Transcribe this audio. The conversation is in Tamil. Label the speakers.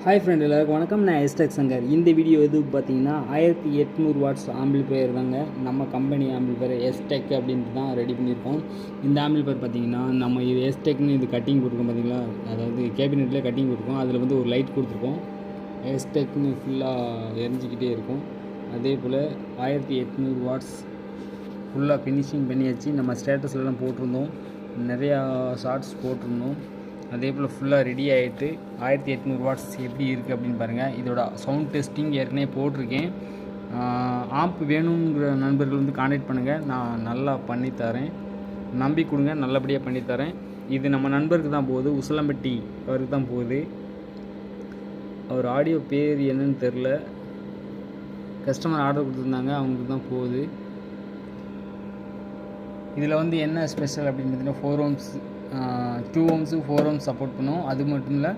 Speaker 1: ஹாய் ஃப்ரெண்ட், எல்லாருக்கும் வணக்கம். நான் எஸ்டெக் சங்கர். இந்த வீடியோ எது பார்த்தீங்கன்னா 1800 வாட்ஸ் ஆம்பிளிஃபையர் தாங்க. நம்ம கம்பெனி ஆம்பிளிஃபையர் எஸ்டெக் அப்படின்ட்டு தான் ரெடி பண்ணியிருக்கோம். இந்த ஆம்பிளிஃபையர் பார்த்தீங்கன்னா நம்ம இது எஸ்டெக்னு இது கட்டிங் கொடுத்துருக்கோம் பார்த்தீங்களா, அதாவது கேபினெட்டில் கட்டிங் கொடுத்துருக்கோம். அதில் வந்து ஒரு லைட் கொடுத்துருக்கோம். எஸ்டெக்னு ஃபுல்லாக எரிஞ்சிக்கிட்டே இருக்கும். அதே போல் 1800 வாட்ஸ் ஃபுல்லாக ஃபினிஷிங் பண்ணியாச்சு. நம்ம ஸ்டேட்டஸ்லாம் போட்டிருந்தோம், நிறையா ஷார்ட்ஸ் போட்டிருந்தோம். அதே போல் ஃபுல்லாக ரெடி ஆகிட்டு 1800 வாட்ஸ் எப்படி இருக்குது அப்படின்னு பாருங்கள். இதோட சவுண்ட் டெஸ்டிங் ஏற்கனவே போட்டிருக்கேன். ஆம்ப் வேணுங்கிற நண்பர்கள் வந்து கான்டாக்ட் பண்ணுங்கள், நான் நல்லா பண்ணித்தரேன். நம்பி கொடுங்க, நல்லபடியாக பண்ணித்தரேன். இது நம்ம நண்பருக்கு தான் போகுது, உசிலம்பட்டி அவருக்கு தான் போகுது. அவர் ஆடியோ பேர் என்னன்னு தெரில, கஸ்டமர் ஆர்டர் கொடுத்துருந்தாங்க, அவங்களுக்கு தான் போகுது. இதில் வந்து என்ன ஸ்பெஷல் அப்படின்னு பார்த்தீங்கன்னா 4 ohms 2 ohms 4 ohms சப்போர்ட் பண்ணும். அது மட்டும் இல்லை,